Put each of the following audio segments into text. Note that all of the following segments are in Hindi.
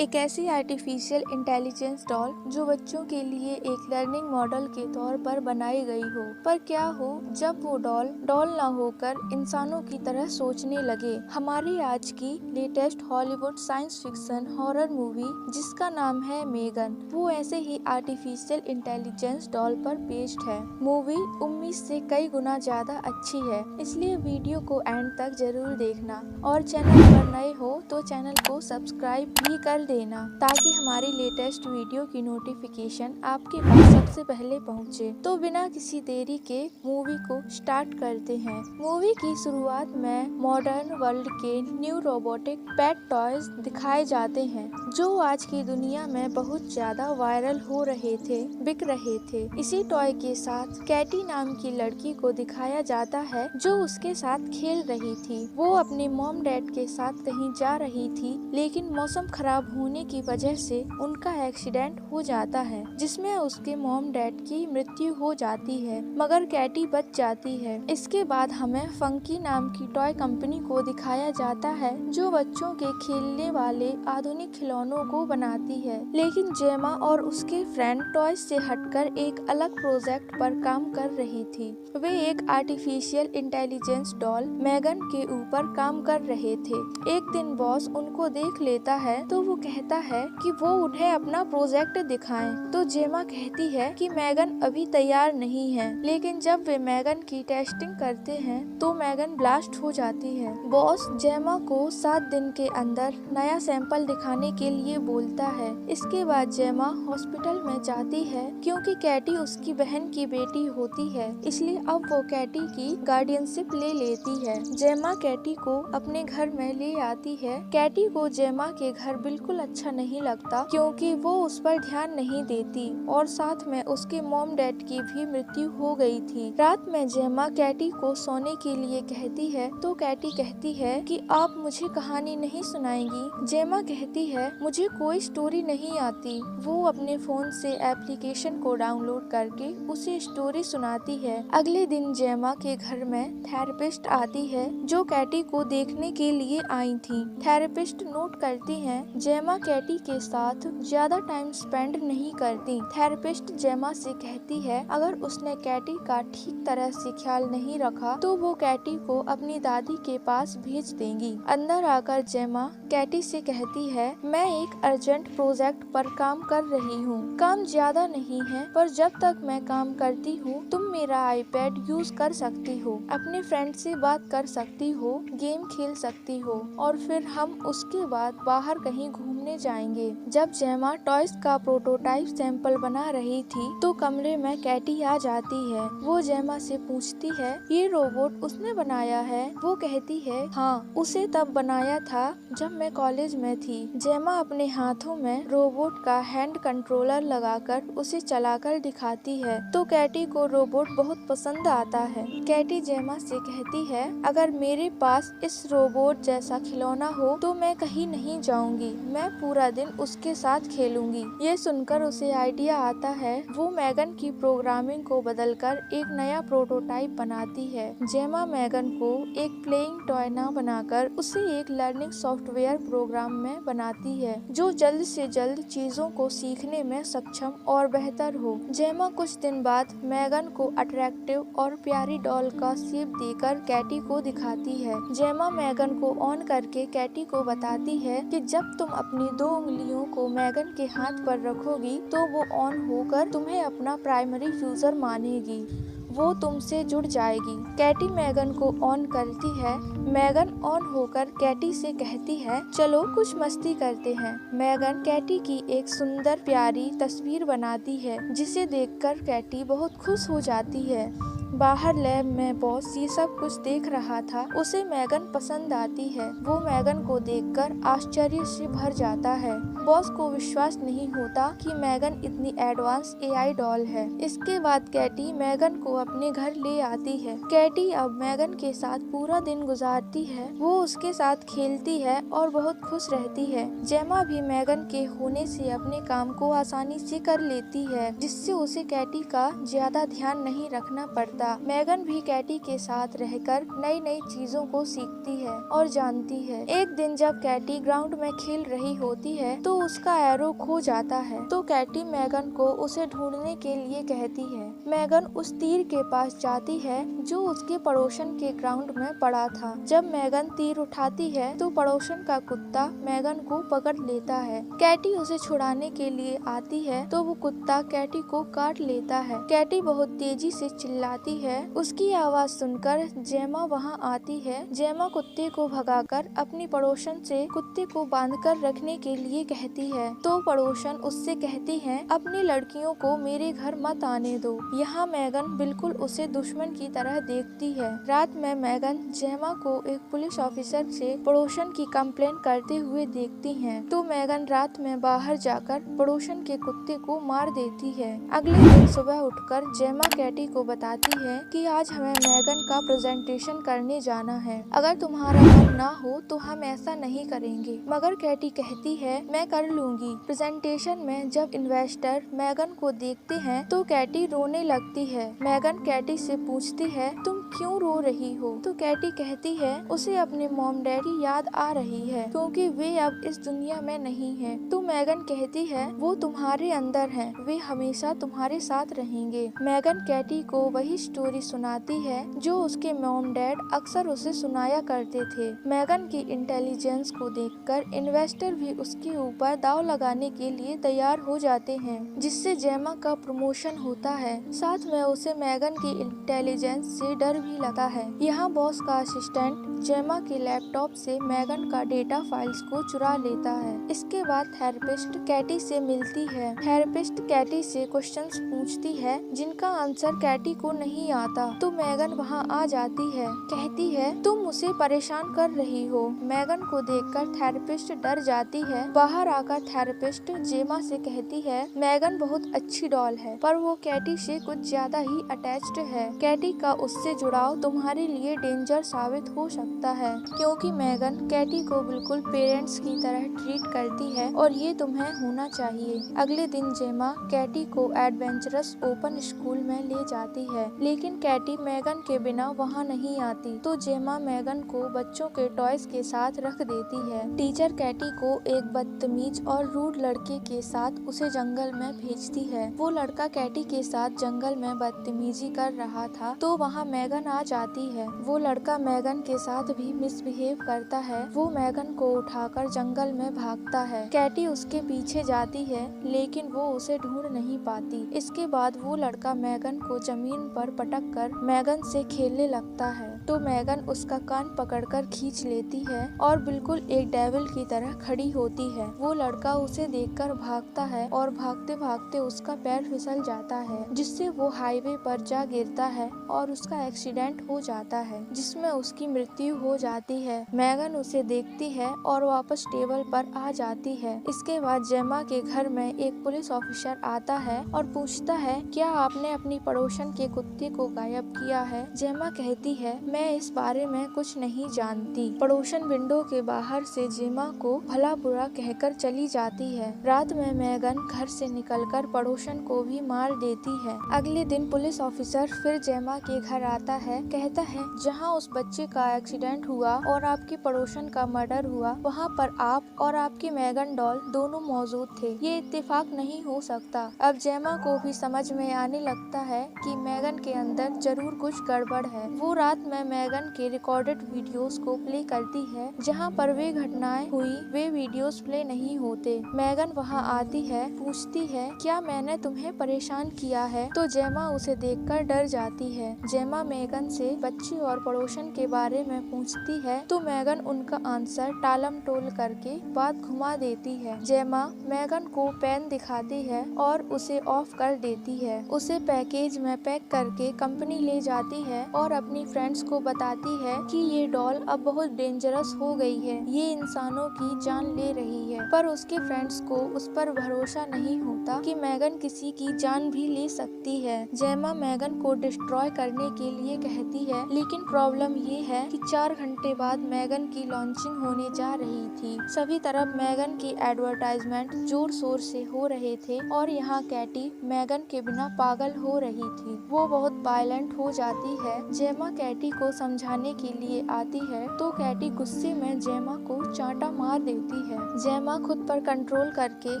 एक ऐसी आर्टिफिशियल इंटेलिजेंस डॉल जो बच्चों के लिए एक लर्निंग मॉडल के तौर पर बनाई गई हो। पर क्या हो जब वो डॉल ना होकर इंसानों की तरह सोचने लगे। हमारी आज की latest Hollywood science fiction horror movie जिसका नाम है मेगन, वो ऐसे ही आर्टिफिशियल इंटेलिजेंस डॉल पर बेस्ड है। मूवी उम्मीद से कई गुना ज्यादा अच्छी है, इसलिए वीडियो को एंड तक जरूर देखना और चैनल पर नए हो तो चैनल को सब्सक्राइब भी कर देना ताकि हमारी लेटेस्ट वीडियो की नोटिफिकेशन आपके पास सबसे पहले पहुंचे। तो बिना किसी देरी के मूवी को स्टार्ट करते हैं। मूवी की शुरुआत में मॉडर्न वर्ल्ड के न्यू रोबोटिक पेट टॉयज दिखाए जाते हैं जो आज की दुनिया में बहुत ज्यादा वायरल हो रहे थे, बिक रहे थे। इसी टॉय के साथ कैटी नाम की लड़की को दिखाया जाता है जो उसके साथ खेल रही थी। वो अपने मॉम डैड के साथ कहीं जा रही थी, लेकिन मौसम खराब होने की वजह से उनका एक्सीडेंट हो जाता है जिसमें उसके मॉम डैड की मृत्यु हो जाती है, मगर कैटी बच जाती है। इसके बाद हमें फंकी नाम की टॉय कंपनी को दिखाया जाता है जो बच्चों के खेलने वाले आधुनिक खिलौनों को बनाती है। लेकिन जेमा और उसके फ्रेंड टॉय से हटकर एक अलग प्रोजेक्ट पर काम कर रही थी। वे एक आर्टिफिशियल इंटेलिजेंस डॉल मेगन के ऊपर काम कर रहे थे। एक दिन बॉस उनको देख लेता है तो वो कहता है कि वो उन्हें अपना प्रोजेक्ट दिखाएं। तो जेमा कहती है कि मेगन अभी तैयार नहीं है, लेकिन जब वे मेगन की टेस्टिंग करते हैं तो मेगन ब्लास्ट हो जाती है। बॉस जेमा को 7 दिन के अंदर नया सैंपल दिखाने के लिए बोलता है। इसके बाद जेमा हॉस्पिटल में जाती है क्योंकि कैटी उसकी बहन की बेटी होती है, इसलिए अब वो कैटी की गार्डियनशिप ले लेती है। जेमा कैटी को अपने घर में ले आती है। कैटी को जेमा के घर बिल्कुल अच्छा नहीं लगता क्योंकि वो उस पर ध्यान नहीं देती और साथ में उसके मॉम डैड की भी मृत्यु हो गई थी। रात में जेमा कैटी को सोने के लिए कहती है तो कैटी कहती है कि आप मुझे कहानी नहीं सुनाएंगी। जेमा कहती है मुझे कोई स्टोरी नहीं आती। वो अपने फोन से एप्लीकेशन को डाउनलोड करके उसे स्टोरी सुनाती है। अगले दिन जेमा के घर में थेरेपिस्ट आती है जो कैटी को देखने के लिए आई थी। थेरेपिस्ट नोट करती हैं जेमा कैटी के साथ ज्यादा टाइम स्पेंड नहीं करती। थेरेपिस्ट जेमा से कहती है अगर उसने कैटी का ठीक तरह से ख्याल नहीं रखा तो वो कैटी को अपनी दादी के पास भेज देंगी। अंदर आकर जेमा कैटी से कहती है मैं एक अर्जेंट प्रोजेक्ट पर काम कर रही हूँ। काम ज्यादा नहीं है, पर जब तक मैं काम करती हूँ तुम मेरा आईपैड यूज कर सकती हो, अपने फ्रेंड से बात कर सकती हो, गेम खेल सकती हो और फिर हम उसके बाद बाहर कहीं घूमने जाएंगे। जब जेमा टॉयज का प्रोटोटाइप सैंपल बना रही थी तो कमरे में कैटी आ जाती है। वो जेमा से पूछती है ये रोबोट उसने बनाया है? वो कहती है हाँ, उसे तब बनाया था जब मैं कॉलेज में थी। जेमा अपने हाथों में रोबोट का हैंड कंट्रोलर लगाकर उसे चलाकर दिखाती है तो कैटी को रोबोट बहुत पसंद आता है। कैटी जेमा से कहती है अगर मेरे पास इस रोबोट जैसा खिलौना हो तो मैं कहीं नहीं जाऊंगी, मैं पूरा दिन उसके साथ खेलूंगी। ये सुनकर उसे आइडिया आता है। वो मेगन की प्रोग्रामिंग को बदलकर एक नया प्रोटोटाइप बनाती है। जेमा मेगन को एक प्लेइंग टॉय न बनाकर उसे एक लर्निंग सॉफ्टवेयर प्रोग्राम में बनाती है जो जल्द से जल्द चीजों को सीखने में सक्षम और बेहतर हो। जेमा कुछ दिन बाद मेगन को अट्रैक्टिव और प्यारी डॉल का शेप देकर कैटी को दिखाती है। जेमा मेगन को ऑन करके कैटी को बताती है कि जब तुम अपनी 2 उंगलियों को मेगन के हाथ पर रखोगी तो वो ऑन होकर तुम्हें अपना प्राइमरी यूजर मानेगी, वो तुमसे जुड़ जाएगी। कैटी मेगन को ऑन करती है। मेगन ऑन होकर कैटी से कहती है चलो कुछ मस्ती करते हैं। मेगन कैटी की एक सुंदर प्यारी तस्वीर बनाती है जिसे देखकर कैटी बहुत खुश हो जाती है। बाहर लैब में बॉस ये सब कुछ देख रहा था, उसे मेगन पसंद आती है। वो मेगन को देखकर आश्चर्य से भर जाता है। बॉस को विश्वास नहीं होता कि मेगन इतनी एडवांस एआई डॉल है। इसके बाद कैटी मेगन को अपने घर ले आती है। कैटी अब मेगन के साथ पूरा दिन गुजारती है। वो उसके साथ खेलती है और बहुत खुश रहती है। जेमा भी मेगन के होने से अपने काम को आसानी से कर लेती है जिससे उसे कैटी का ज्यादा ध्यान नहीं रखना पड़ता। था। मैगन भी कैटी के साथ रहकर नई नई चीजों को सीखती है और जानती है। एक दिन जब कैटी ग्राउंड में खेल रही होती है तो उसका एरो खो जाता है, तो कैटी मैगन को उसे ढूंढने के लिए कहती है। मैगन उस तीर के पास जाती है जो उसके पड़ोसन के ग्राउंड में पड़ा था। जब मैगन तीर उठाती है तो पड़ोसन का कुत्ता मैगन को पकड़ लेता है। कैटी उसे छुड़ाने के लिए आती है तो वो कुत्ता कैटी को काट लेता है। कैटी बहुत तेजी से चिल्लाती है। उसकी आवाज सुनकर जेमा वहाँ आती है। जेमा कुत्ते को भगाकर अपनी पड़ोसन से कुत्ते को बांधकर रखने के लिए कहती है, तो पड़ोसन उससे कहती है अपनी लड़कियों को मेरे घर मत आने दो। यहाँ मैगन बिल्कुल उसे दुश्मन की तरह देखती है। रात में मैगन जेमा को एक पुलिस ऑफिसर से पड़ोसन की कंप्लेन करते हुए देखती है, तो मैगन रात में बाहर जाकर पड़ोसन के कुत्ते को मार देती है। अगले दिन सुबह उठकर जेमा कैटी को बताती है कि आज हमें मैगन का प्रेजेंटेशन करने जाना है। अगर तुम्हारा मन ना हो तो हम ऐसा नहीं करेंगे। मगर कैटी कहती है मैं कर लूंगी। प्रेजेंटेशन में जब इन्वेस्टर मैगन को देखते हैं तो कैटी रोने लगती है। मैगन कैटी से पूछती है तुम क्यों रो रही हो? तो कैटी कहती है उसे अपने मॉम डैडी याद आ रही है क्योंकि वे अब इस दुनिया में नहीं है। तो मैगन कहती है वो तुम्हारे अंदर है, वे हमेशा तुम्हारे साथ रहेंगे। मैगन कैटी को वही स्टोरी सुनाती है जो उसके मॉम डैड अक्सर उसे सुनाया करते थे। मैगन की इंटेलिजेंस को देखकर इन्वेस्टर भी उसके ऊपर दाव लगाने के लिए तैयार हो जाते हैं, जिससे जेमा का प्रमोशन होता है। साथ में उसे मैगन की इंटेलिजेंस से डर भी लगता है। यहाँ बॉस का असिस्टेंट जेमा के लैपटॉप से मैगन का डेटा फाइल्स को चुरा लेता है। इसके बाद थेरेपिस्ट कैटी से मिलती है। थेरेपिस्ट कैटी से क्वेश्चंस पूछती है जिनका आंसर कैटी को नहीं आता, तो मैगन वहाँ आ जाती है। कहती है तुम उसे परेशान कर रही हो। मैगन को देखकर थेरेपिस्ट डर जाती है। बाहर आकर थेरेपिस्ट जेमा से कहती है मैगन बहुत अच्छी डॉल है, पर वो कैटी से कुछ ज्यादा ही अटैच्ड है। कैटी का उससे जुड़ाव तुम्हारे लिए डेंजर साबित हो सकता है, क्योंकि मैगन कैटी को बिल्कुल पेरेंट्स की तरह ट्रीट करती है और ये तुम्हें होना चाहिए। अगले दिन जेमा कैटी को एडवेंचरस ओपन स्कूल में ले जाती है, लेकिन कैटी मैगन के बिना वहाँ नहीं आती, तो जेमा मैगन को बच्चों के टॉयज के साथ रख देती है। टीचर कैटी को एक बदतमीज और रूड लड़के के साथ उसे जंगल में भेजती है। वो लड़का कैटी के साथ जंगल में बदतमीजी कर रहा था, तो वहाँ मैगन आ जाती है। वो लड़का मैगन के साथ भी मिसबिहेव करता है। वो मैगन को उठाकर जंगल में भागता है। कैटी उसके पीछे जाती है, लेकिन वो उसे ढूंढ नहीं पाती। इसके बाद वो लड़का मैगन को जमीन पर पटक कर मैगन से खेलने लगता है, तो मैगन उसका कान पकड़कर खींच लेती है और बिल्कुल एक डेविल की तरह खड़ी होती है। वो लड़का उसे देखकर भागता है और भागते भागते उसका पैर फिसल जाता है, जिससे वो हाईवे पर जा गिरता है और उसका एक्सीडेंट हो जाता है, जिसमें उसकी मृत्यु हो जाती है। मैगन उसे देखती है और वापस टेबल पर आ जाती है। इसके बाद जेमा के घर में एक पुलिस ऑफिसर आता है और पूछता है क्या आपने अपनी पड़ोसन के कुत्ते को गायब किया है? जेमा कहती है मैं इस बारे में कुछ नहीं जानती। पड़ोसन विंडो के बाहर से जेमा को भला बुरा कहकर चली जाती है। रात में मैगन घर से निकलकर पड़ोसन को भी मार देती है। अगले दिन पुलिस ऑफिसर फिर जेमा के घर आता है। कहता है जहाँ उस बच्चे का एक्सीडेंट हुआ और आपके पड़ोसन का मर्डर हुआ, वहाँ पर आप और आपकी मैगन डॉल दोनों मौजूद थे। ये इत्तेफाक नहीं हो सकता। अब जेमा को भी समझ में आने लगता है कि मैगन के अंदर जरूर कुछ गड़बड़ है। वो रात में मैगन के रिकॉर्डेड वीडियोस को प्ले करती है, जहाँ पर वे घटनाएं हुई वे वीडियोस प्ले नहीं होते। मैगन वहाँ आती है, पूछती है क्या मैंने तुम्हें परेशान किया है? तो जेमा उसे देखकर डर जाती है। जेमा मैगन से बच्ची और पड़ोसन के बारे में पूछती है, तो मैगन उनका आंसर टालम टोल करके बात घुमा देती है। जेमा मैगन को पेन दिखाती है और उसे ऑफ कर देती है। उसे पैकेज में पैक करके कंपनी ले जाती है और अपनी फ्रेंड्स को बताती है कि ये डॉल अब बहुत डेंजरस हो गई है, ये इंसानों की जान ले रही है। पर उसके फ्रेंड्स को उस पर भरोसा नहीं होता कि मैगन किसी की जान भी ले सकती है। जेमा मैगन को डिस्ट्रॉय करने के लिए कहती है, लेकिन प्रॉब्लम ये है कि 4 घंटे बाद मैगन की लॉन्चिंग होने जा रही थी। सभी तरफ मैगन की एडवर्टाइजमेंट जोर शोर से हो रहे थे और यहाँ कैटी मैगन के बिना पागल हो रही थी। वो बहुत वायलेंट हो जाती है। जेमा कैटी को समझाने के लिए आती है तो कैटी गुस्से में जेमा को चांटा मार देती है। जेमा खुद पर कंट्रोल करके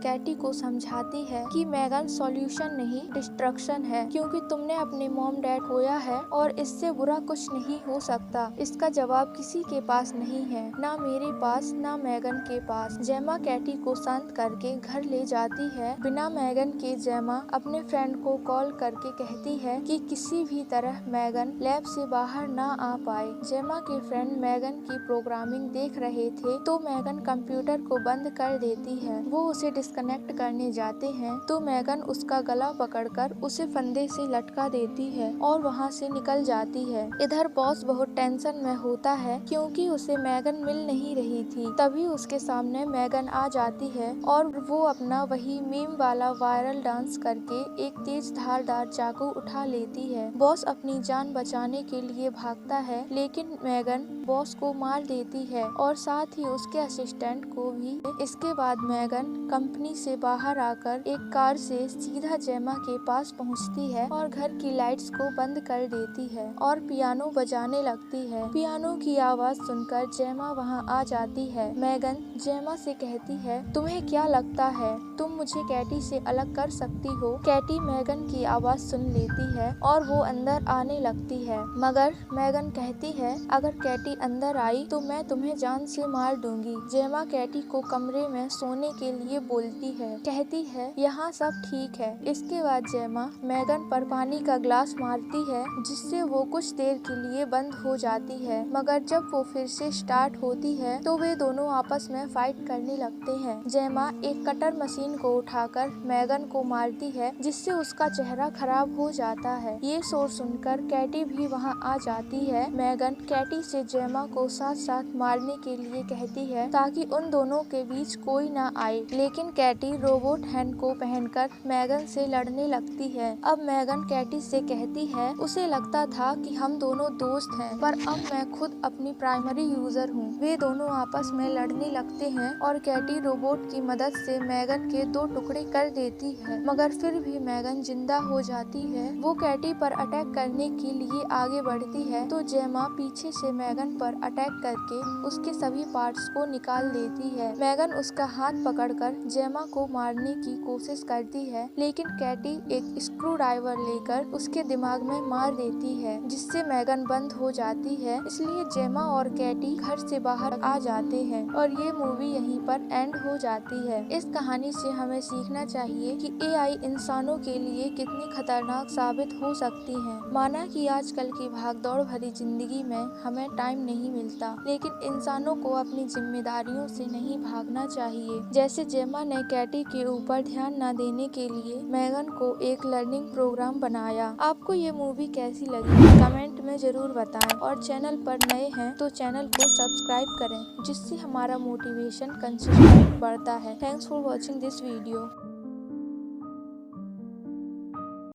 कैटी को समझाती है कि मैगन सॉल्यूशन नहीं डिस्ट्रक्शन है, क्योंकि तुमने अपने मॉम डैड खोया है और इससे बुरा कुछ नहीं हो सकता। इसका जवाब किसी के पास नहीं है, ना मेरे पास ना मैगन के पास। जेमा कैटी को शांत करके घर ले जाती है। बिना मैगन के जेमा अपने फ्रेंड को कॉल करके कहती है कि किसी भी तरह मैगन लैब से बाहर ना आ पाए। जेमा के फ्रेंड मैगन की प्रोग्रामिंग देख रहे थे तो मैगन कंप्यूटर को बंद कर देती है। वो उसे डिस्कनेक्ट करने जाते हैं तो मैगन उसका गला पकड़कर उसे फंदे से लटका देती है और वहाँ से निकल जाती है। इधर बॉस बहुत टेंशन में होता है क्योंकि उसे मैगन मिल नहीं रही थी। तभी उसके सामने मैगन आ जाती है और वो अपना वही मीम वाला वायरल डांस करके एक तेज धारदार चाकू उठा लेती है। बॉस अपनी जान बचाने के लिए भागता है, लेकिन मैगन बॉस को मार देती है और साथ ही उसके असिस्टेंट को भी। इसके बाद मैगन कंपनी से बाहर आकर एक कार से सीधा जेमा के पास पहुंचती है और घर की लाइट्स को बंद कर देती है और पियानो बजाने लगती है। पियानो की आवाज सुनकर जेमा वहां आ जाती है। मैगन जेमा से कहती है, तुम्हें क्या लगता है तुम मुझे कैटी से अलग कर सकती हो? कैटी मैगन की आवाज सुन लेती है और वो अंदर आने लगती है, मगर मैगन कहती है अगर कैटी अंदर आई तो मैं तुम्हें जान से मार दूंगी। जेमा कैटी को कमरे में सोने के लिए बोलती है, कहती है यहाँ सब ठीक है। इसके बाद जेमा मैगन पर पानी का ग्लास मारती है जिससे वो कुछ देर के लिए बंद हो जाती है, मगर जब वो फिर से स्टार्ट होती है तो वे दोनों आपस में फाइट करने लगते हैं। जेमा एक कटर मशीन को उठाकर मैगन को मारती है जिससे उसका चेहरा खराब हो जाता है। ये शोर सुनकर कैटी भी वहाँ आ जाती है। मैगन कैटी से जेमा को साथ साथ मारने के लिए कहती है ताकि उन दोनों के बीच कोई ना आए, लेकिन कैटी रोबोट हैंड को पहनकर मैगन से लड़ने लगती है। अब मैगन कैटी से कहती है उसे लगता था कि हम दोनों दोस्त हैं, पर अब मैं खुद अपनी प्राइमरी यूजर हूँ। वे दोनों आपस में लड़ने लगते हैं और कैटी रोबोट की मदद से मैगन के 2 टुकड़े कर देती है, मगर फिर भी मैगन जिंदा हो जाती है। वो कैटी पर अटैक करने के लिए आगे बढ़ती है तो जेमा पीछे से मैगन पर अटैक करके उसके सभी पार्ट्स को निकाल देती है। मैगन उसका हाथ पकड़कर जेमा को मारने की कोशिश करती है, लेकिन कैटी एक स्क्रू ड्राइवर लेकर उसके दिमाग में मार देती है जिससे मैगन बंद हो जाती है। इसलिए जेमा और कैटी घर से बाहर आ जाते हैं और ये मूवी यहीं पर एंड हो जाती है। इस कहानी से हमें सीखना चाहिए कि एआई इंसानों के लिए कितनी खतरनाक साबित हो सकती है। माना कि आजकल की भागदौड़ भरी जिंदगी में हमें टाइम नहीं मिलता, लेकिन इंसानों को अपनी जिम्मेदारियों से नहीं भागना चाहिए। जैसे जेमा ने कैटी के ऊपर ध्यान न देने के लिए मैगन को एक लर्निंग प्रोग्राम बनाया। आपको ये मूवी कैसी लगी कमेंट में जरूर बताएं और चैनल पर नए हैं तो चैनल को सब्सक्राइब करें, जिससे हमारा मोटिवेशन कंसिस्टेंट बढ़ता है। Thanks for watching this video.